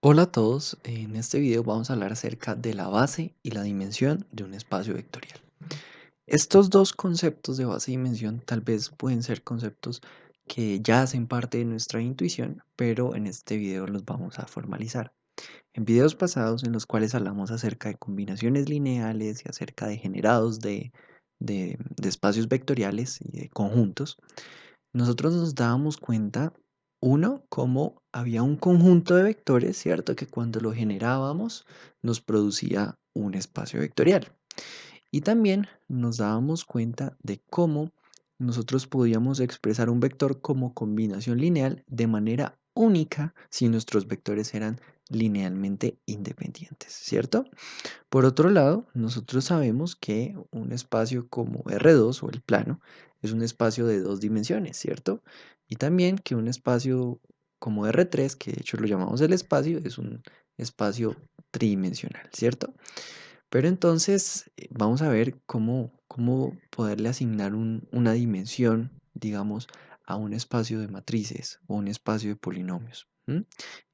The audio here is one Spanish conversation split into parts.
Hola a todos, en este video vamos a hablar acerca de la base y la dimensión de un espacio vectorial. Estos dos conceptos de base y dimensión tal vez pueden ser conceptos que ya hacen parte de nuestra intuición, pero en este video los vamos a formalizar. En videos pasados en los cuales hablamos acerca de combinaciones lineales y acerca de generados de espacios vectoriales y de conjuntos, nosotros nos dábamos cuenta, uno, cómo había un conjunto de vectores, ¿cierto? Que cuando lo generábamos nos producía un espacio vectorial. Y también nos dábamos cuenta de cómo nosotros podíamos expresar un vector como combinación lineal de manera única si nuestros vectores eran linealmente independientes, ¿cierto? Por otro lado, nosotros sabemos que un espacio como R2 o el plano es un espacio de dos dimensiones, ¿cierto? Y también que un espacio como R3, que de hecho lo llamamos el espacio, es un espacio tridimensional, ¿cierto? Pero entonces vamos a ver cómo poderle asignar una dimensión, digamos, a un espacio de matrices o un espacio de polinomios. ¿M?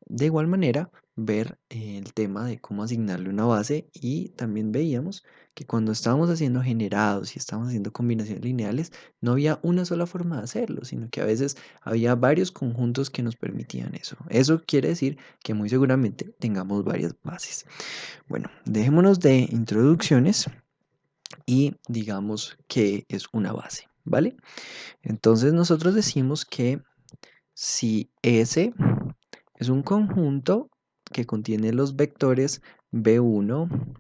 De igual manera, ver el tema de cómo asignarle una base y también veíamos que cuando estábamos haciendo generados y estábamos haciendo combinaciones lineales, no había una sola forma de hacerlo, sino que a veces había varios conjuntos que nos permitían eso. Eso quiere decir que muy seguramente tengamos varias bases. Bueno, dejémonos de introducciones y digamos que es una base, ¿vale? Entonces nosotros decimos que si S es un conjunto que contiene los vectores B1,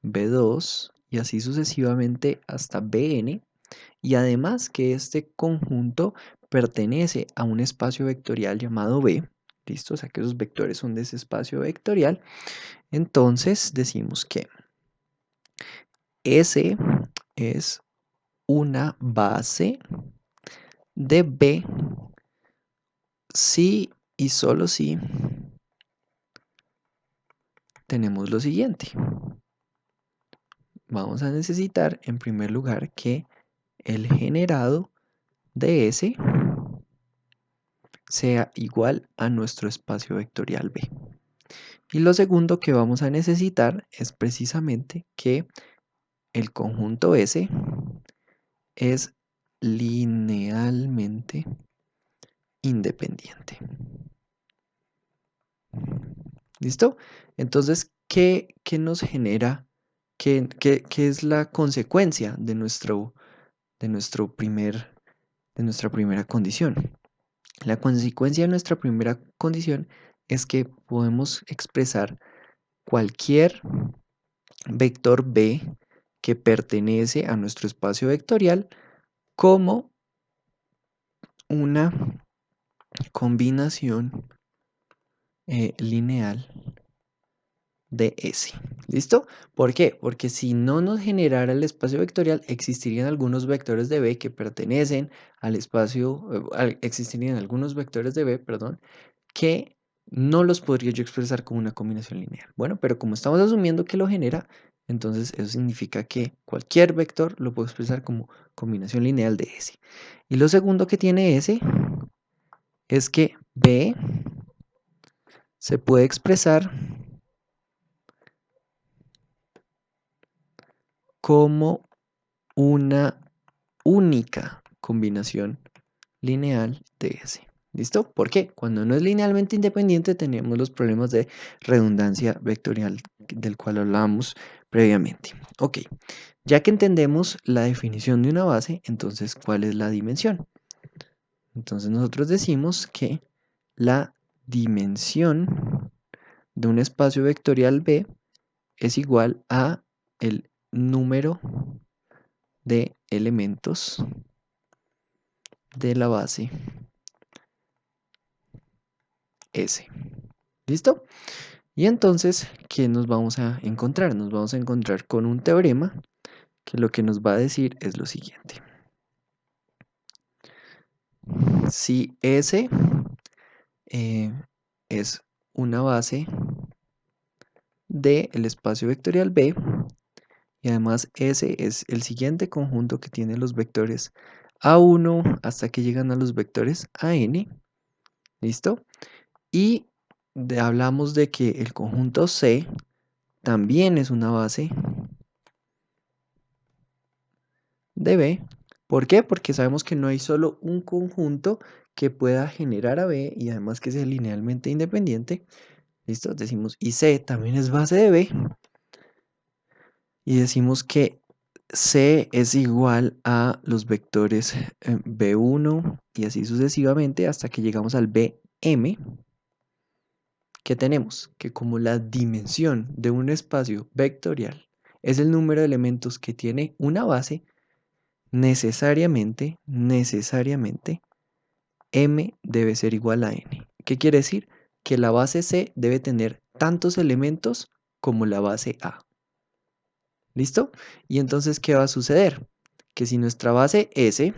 B2 y así sucesivamente hasta Bn, y además que este conjunto pertenece a un espacio vectorial llamado B, ¿listo? O sea que esos vectores son de ese espacio vectorial, entonces decimos que S es una base de B si y solo si tenemos lo siguiente. Vamos a necesitar en primer lugar que el generado de S sea igual a nuestro espacio vectorial B. Y lo segundo que vamos a necesitar es precisamente que el conjunto S es linealmente independiente. ¿Listo? Entonces, ¿qué nos genera? ¿Qué es la consecuencia de nuestro de nuestra primera condición? La consecuencia de nuestra primera condición es que podemos expresar cualquier vector B que pertenece a nuestro espacio vectorial como una combinación lineal de S. ¿Listo? ¿Por qué? Porque si no nos generara el espacio vectorial, existirían algunos vectores de B que pertenecen al espacio, existirían algunos vectores de B, perdón, que no los podría yo expresar como una combinación lineal. Bueno, pero como estamos asumiendo que lo genera, entonces eso significa que cualquier vector lo puedo expresar como combinación lineal de S. Y lo segundo que tiene S es que B se puede expresar como una única combinación lineal de S. ¿Listo? ¿Por qué? Cuando no es linealmente independiente tenemos los problemas de redundancia vectorial del cual hablábamos previamente. Ok, ya que entendemos la definición de una base, entonces, ¿cuál es la dimensión? Entonces nosotros decimos que la dimensión de un espacio vectorial B es igual a el número de elementos de la base S. ¿Listo? Y entonces, ¿qué nos vamos a encontrar? Nos vamos a encontrar con un teorema que lo que nos va a decir es lo siguiente. Si S es una base del espacio vectorial B y además S es el siguiente conjunto que tiene los vectores A1 hasta que llegan a los vectores AN, ¿listo? Y hablamos de que el conjunto C también es una base de B. ¿Por qué? Porque sabemos que no hay solo un conjunto que pueda generar a B y además que sea linealmente independiente. ¿Listo? Decimos, y C también es base de B. Y decimos que C es igual a los vectores B1 y así sucesivamente hasta que llegamos al Bm, que tenemos que como la dimensión de un espacio vectorial es el número de elementos que tiene una base, necesariamente, M debe ser igual a N. ¿Qué quiere decir? Que la base C debe tener tantos elementos como la base A. ¿Listo? Y entonces, ¿qué va a suceder? Que si nuestra base S,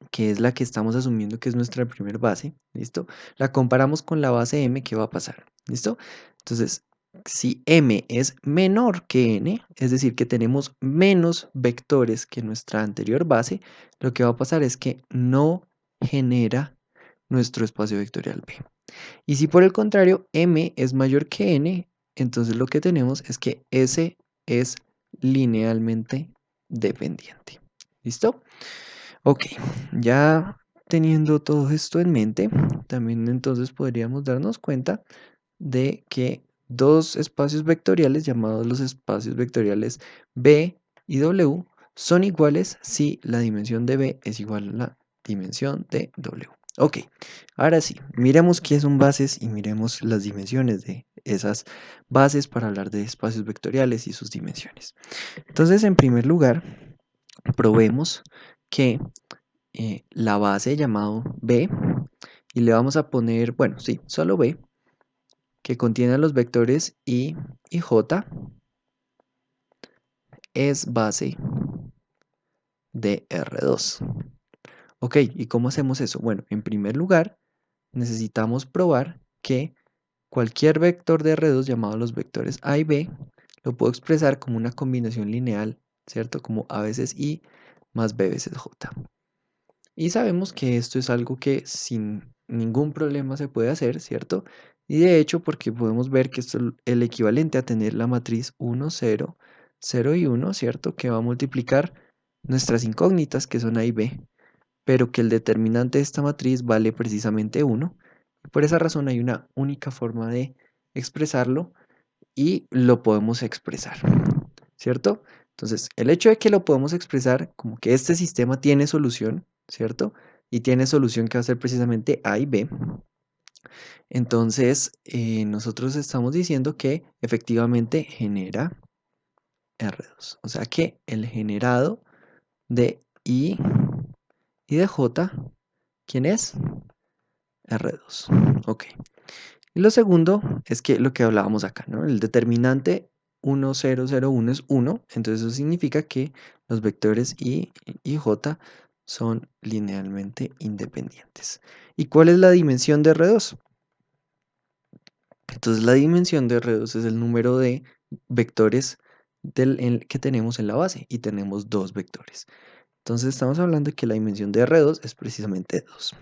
que es la que estamos asumiendo que es nuestra primera base, ¿listo? La comparamos con la base M, ¿qué va a pasar? ¿Listo? Entonces, si M es menor que N, es decir, que tenemos menos vectores que nuestra anterior base, lo que va a pasar es que no genera nuestro espacio vectorial B. Y si por el contrario M es mayor que N, entonces lo que tenemos es que S es linealmente dependiente. ¿Listo? Ok, ya teniendo todo esto en mente, también entonces podríamos darnos cuenta de que dos espacios vectoriales llamados los espacios vectoriales B y W son iguales si la dimensión de B es igual a la dimensión de W. Ok, ahora sí, miremos qué son bases y miremos las dimensiones de esas bases para hablar de espacios vectoriales y sus dimensiones. Entonces, en primer lugar, probemos que la base llamado B y le vamos a poner, bueno, sí, solo B, que contiene los vectores I y J, es base de R2. Ok, ¿y cómo hacemos eso? Bueno, en primer lugar, necesitamos probar que cualquier vector de R2 llamado los vectores A y B lo puedo expresar como una combinación lineal, ¿cierto? Como A veces I más B veces J. Y sabemos que esto es algo que sin ningún problema se puede hacer, ¿cierto? Y de hecho, porque podemos ver que esto es el equivalente a tener la matriz 1, 0, 0 y 1, ¿cierto? Que va a multiplicar nuestras incógnitas, que son A y B, pero que el determinante de esta matriz vale precisamente 1. Por esa razón hay una única forma de expresarlo y lo podemos expresar, ¿cierto? Entonces, el hecho de que lo podemos expresar como que este sistema tiene solución, ¿cierto? Y tiene solución que va a ser precisamente A y B. Entonces, nosotros estamos diciendo que efectivamente genera R2. O sea que el generado de I y de J, ¿quién es? R2. Ok. Y lo segundo es que lo que hablábamos acá, ¿no? El determinante 1, 0, 0, 1 es 1, entonces eso significa que los vectores I y J son linealmente independientes. ¿Y cuál es la dimensión de R2? Entonces la dimensión de R2 es el número de vectores que tenemos en la base y tenemos dos vectores. Entonces estamos hablando de que la dimensión de R2 es precisamente 2.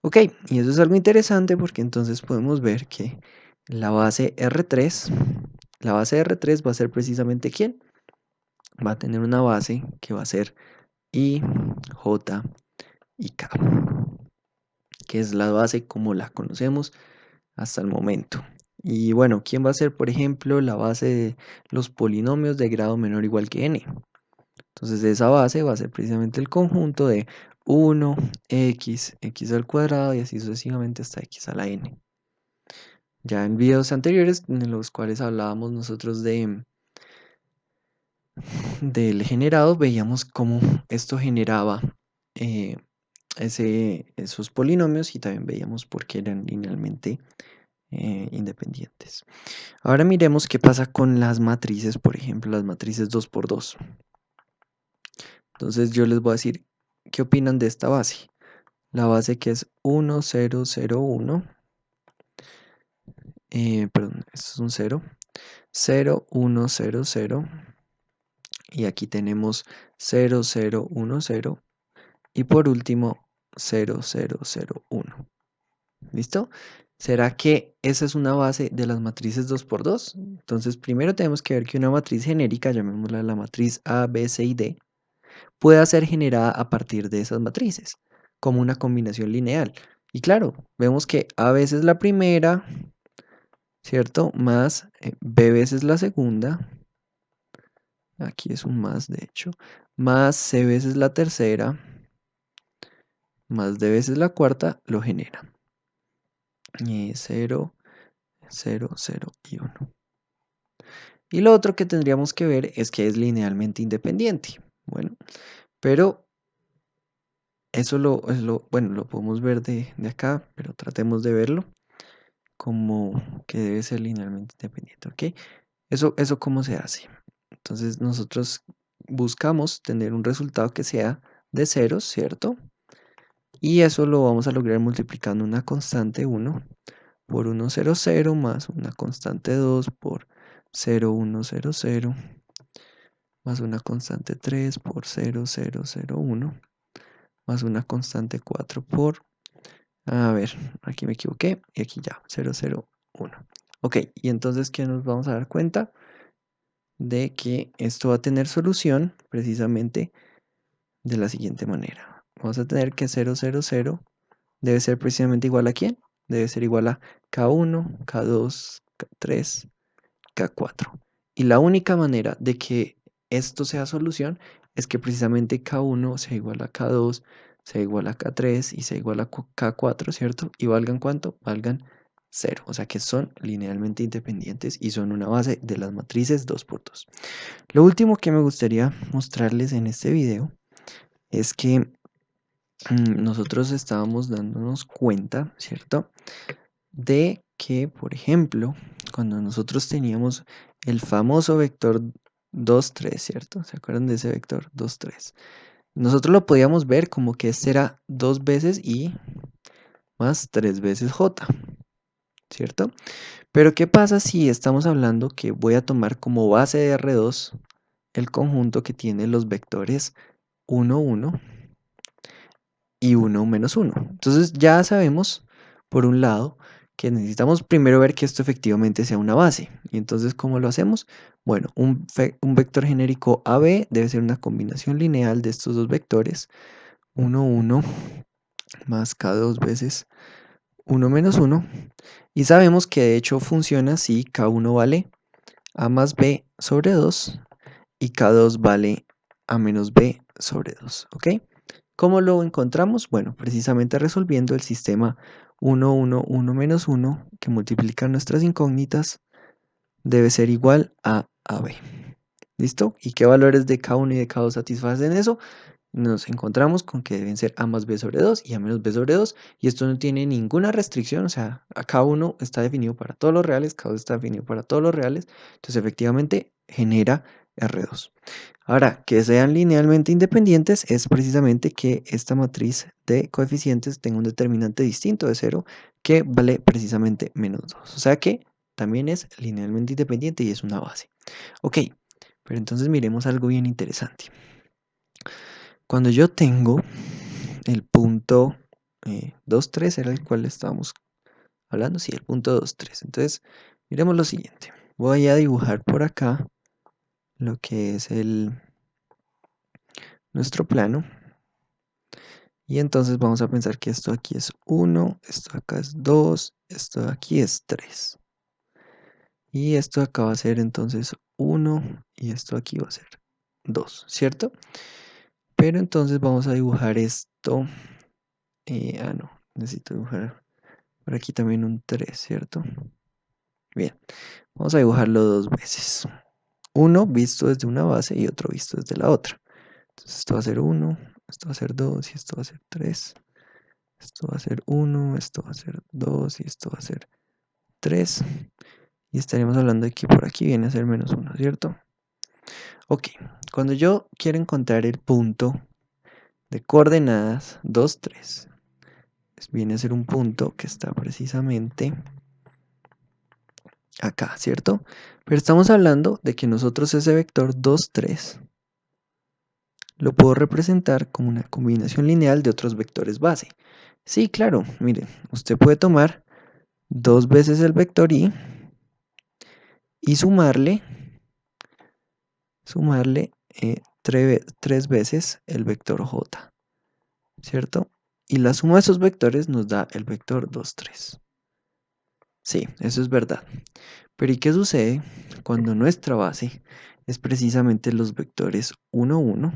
Ok, y eso es algo interesante porque entonces podemos ver que la base R3, la base R3 va a ser precisamente ¿quién? Va a tener una base que va a ser I, J y K, que es la base como la conocemos hasta el momento. Y bueno, ¿quién va a ser, por ejemplo, la base de los polinomios de grado menor o igual que n? Entonces esa base va a ser precisamente el conjunto de 1, x al cuadrado y así sucesivamente hasta x a la n. Ya en videos anteriores en los cuales hablábamos nosotros del generado, veíamos cómo esto generaba eh, esos polinomios y también veíamos por qué eran linealmente independientes. Ahora miremos qué pasa con las matrices, por ejemplo, las matrices 2 por 2. Entonces yo les voy a decir, ¿qué opinan de esta base? La base que es 1, 0, 0, 1. Perdón, esto es un 0. 0, 1, 0, 0. Y aquí tenemos 0, 0, 1, 0. Y por último, 0, 0, 0, 1. ¿Listo? ¿Será que esa es una base de las matrices 2 por 2? Entonces, primero tenemos que ver que una matriz genérica, llamémosla la matriz A, B, C y D, pueda ser generada a partir de esas matrices, como una combinación lineal. Y claro, vemos que A veces la primera, ¿cierto? Más B veces la segunda, aquí es un más de hecho, más C veces la tercera, más D veces la cuarta, lo genera. 0, 0, 0 y 1. Y lo otro que tendríamos que ver es que es linealmente independiente. Bueno, pero eso bueno, lo podemos ver de acá, pero tratemos de verlo como que debe ser linealmente independiente, ¿ok? Eso cómo se hace. Entonces nosotros buscamos tener un resultado que sea de ceros, ¿cierto? Y eso lo vamos a lograr multiplicando una constante 1 por 1, 0, 0 más una constante 2 por 0, 1, 0, 0 más una constante 3 por 0, 0, 0, 1 más una constante 4 por, a ver, aquí me equivoqué y aquí ya, 0, 0, 1. Ok, y entonces, ¿qué nos vamos a dar cuenta? De que esto va a tener solución precisamente de la siguiente manera. Vamos a tener que 0, 0, 0 debe ser precisamente igual a ¿quién? Debe ser igual a K1, K2, K3, K4. Y la única manera de que esto sea solución es que precisamente K1 sea igual a K2, sea igual a K3 y sea igual a K4, ¿cierto? Y valgan ¿cuánto? Valgan 0. O sea que son linealmente independientes y son una base de las matrices 2 por 2. Lo último que me gustaría mostrarles en este video es que nosotros estábamos dándonos cuenta, ¿cierto? De que, por ejemplo, cuando nosotros teníamos el famoso vector 2 3, ¿cierto? ¿Se acuerdan de ese vector 2 3? Nosotros lo podíamos ver como que este era 2 veces y más 3 veces j, ¿cierto? Pero ¿qué pasa si estamos hablando que voy a tomar como base de R2 el conjunto que tiene los vectores 1 1 y 1 menos 1? Entonces ya sabemos, por un lado, que necesitamos primero ver que esto efectivamente sea una base. Y entonces, ¿cómo lo hacemos? Bueno, un vector genérico AB debe ser una combinación lineal de estos dos vectores, 1, 1 más K2 veces 1 menos 1. Y sabemos que de hecho funciona si K1 vale A más B sobre 2 y K2 vale A menos B sobre 2, ¿ok? ¿Cómo lo encontramos? Bueno, precisamente resolviendo el sistema 1, 1, 1 menos 1 que multiplica nuestras incógnitas debe ser igual a AB. ¿Listo? ¿Y qué valores de K1 y de K2 satisfacen eso? Nos encontramos con que deben ser A más B sobre 2 y A menos B sobre 2, y esto no tiene ninguna restricción, o sea, K1 está definido para todos los reales, K2 está definido para todos los reales, entonces efectivamente genera R2. Ahora, que sean linealmente independientes es precisamente que esta matriz de coeficientes tenga un determinante distinto de 0 que vale precisamente menos 2. O sea que también es linealmente independiente y es una base. Ok, pero entonces miremos algo bien interesante. Cuando yo tengo el punto 2, 3, era el cual estábamos hablando, sí, el punto 2, 3. Entonces, miremos lo siguiente. Voy a dibujar por acá lo que es nuestro plano. Y entonces vamos a pensar que esto aquí es 1, esto acá es 2, esto de aquí es 3. Y esto acá va a ser entonces 1 y esto aquí va a ser 2, ¿cierto? Pero entonces vamos a dibujar esto. No, necesito dibujar por aquí también un 3, ¿cierto? Bien, vamos a dibujarlo dos veces. Uno visto desde una base y otro visto desde la otra. Entonces esto va a ser 1, esto va a ser 2 y esto va a ser 3. Esto va a ser 1, esto va a ser 2 y esto va a ser 3. Y estaríamos hablando de que por aquí viene a ser menos 1, ¿cierto? Ok, cuando yo quiero encontrar el punto de coordenadas 2, 3, viene a ser un punto que está precisamente acá, ¿cierto? Pero estamos hablando de que nosotros ese vector 2, 3 lo puedo representar como una combinación lineal de otros vectores base. Sí, claro, miren, usted puede tomar 2 veces el vector y sumarle 3 veces el vector j, ¿cierto? Y la suma de esos vectores nos da el vector 2, 3. Sí, eso es verdad. Pero ¿y qué sucede cuando nuestra base es precisamente los vectores 1, 1?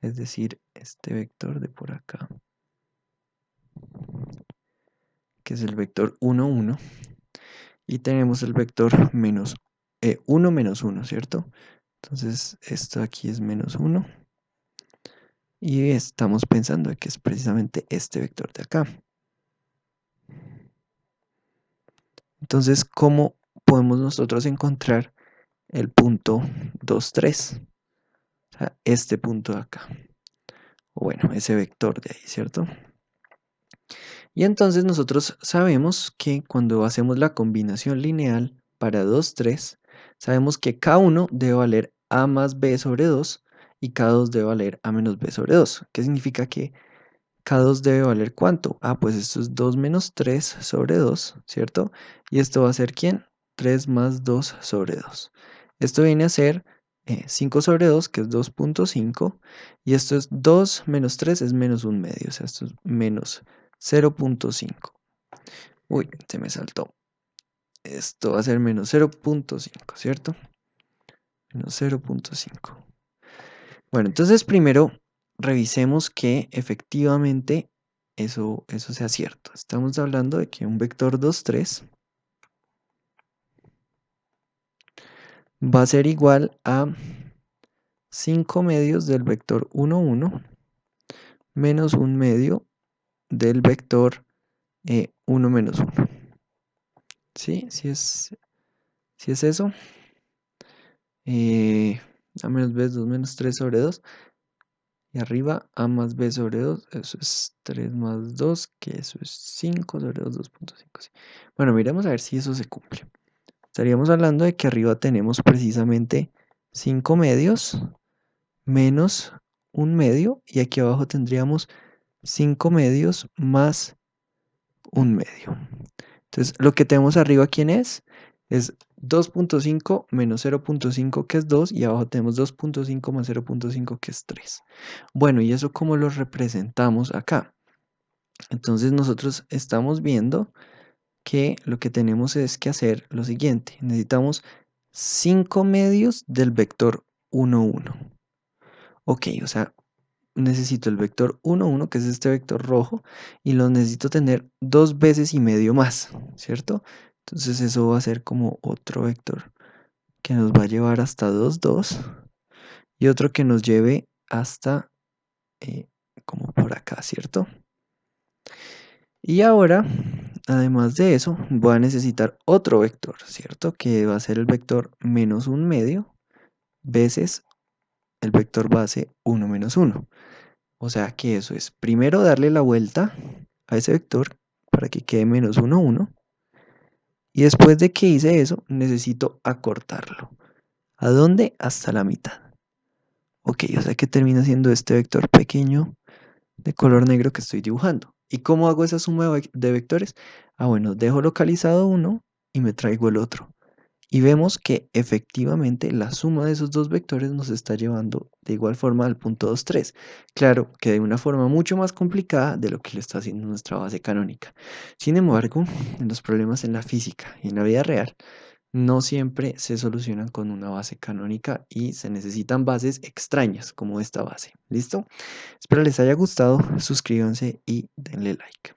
Es decir, este vector de por acá, que es el vector 1, 1. Y tenemos el vector menos 1, menos 1, ¿cierto? Entonces, esto aquí es menos 1. Y estamos pensando que es precisamente este vector de acá. Entonces, ¿cómo podemos nosotros encontrar el punto 2, 3? O sea, este punto de acá. O bueno, ese vector de ahí, ¿cierto? Y entonces nosotros sabemos que cuando hacemos la combinación lineal para 2, 3, sabemos que K1 debe valer A más B sobre 2 y K2 debe valer A menos B sobre 2. ¿Qué significa que K2 debe valer cuánto? Ah, pues esto es 2 menos 3 sobre 2, ¿cierto? Y esto va a ser ¿quién? 3 más 2 sobre 2. Esto viene a ser 5 sobre 2, que es 2.5. Y esto es 2 menos 3 es menos 1 medio. O sea, esto es menos 0.5. Uy, se me saltó. Esto va a ser menos 0.5, ¿cierto? Menos 0.5. Bueno, entonces primero revisemos que efectivamente eso sea cierto. Estamos hablando de que un vector 2, 3 va a ser igual a 5 medios del vector 1, 1 menos 1 medio del vector 1 menos 1. ¿Sí? ¿Sí es eso? A menos b es 2 menos 3 sobre 2. Y arriba a más b sobre 2, eso es 3 más 2, que eso es 5 sobre 2, 2.5. Sí. Bueno, miremos a ver si eso se cumple. Estaríamos hablando de que arriba tenemos precisamente 5 medios menos 1 medio, y aquí abajo tendríamos 5 medios más 1 medio. Entonces, lo que tenemos arriba, ¿quién es? Es 2.5 menos 0.5, que es 2, y abajo tenemos 2.5 más 0.5, que es 3. Bueno, ¿y eso cómo lo representamos acá? Entonces nosotros estamos viendo que lo que tenemos es que hacer lo siguiente. Necesitamos 5 medios del vector 1, 1. Ok, o sea, necesito el vector 1, 1, que es este vector rojo, y lo necesito tener 2 veces y medio más, ¿cierto? Entonces eso va a ser como otro vector que nos va a llevar hasta 2, 2, y otro que nos lleve hasta como por acá, ¿cierto? Y ahora, además de eso, voy a necesitar otro vector, ¿cierto? Que va a ser el vector menos 1 medio veces el vector base 1 menos 1. O sea que eso es primero darle la vuelta a ese vector para que quede menos 1, 1. Y después de que hice eso, necesito acortarlo. ¿A dónde? Hasta la mitad. Ok, o sea que termina siendo este vector pequeño de color negro que estoy dibujando. ¿Y cómo hago esa suma de vectores? Ah, bueno, dejo localizado uno y me traigo el otro. Y vemos que efectivamente la suma de esos dos vectores nos está llevando de igual forma al punto 2, 3. Claro que de una forma mucho más complicada de lo que lo está haciendo nuestra base canónica. Sin embargo, en los problemas en la física y en la vida real, no siempre se solucionan con una base canónica y se necesitan bases extrañas como esta base. ¿Listo? Espero les haya gustado, suscríbanse y denle like.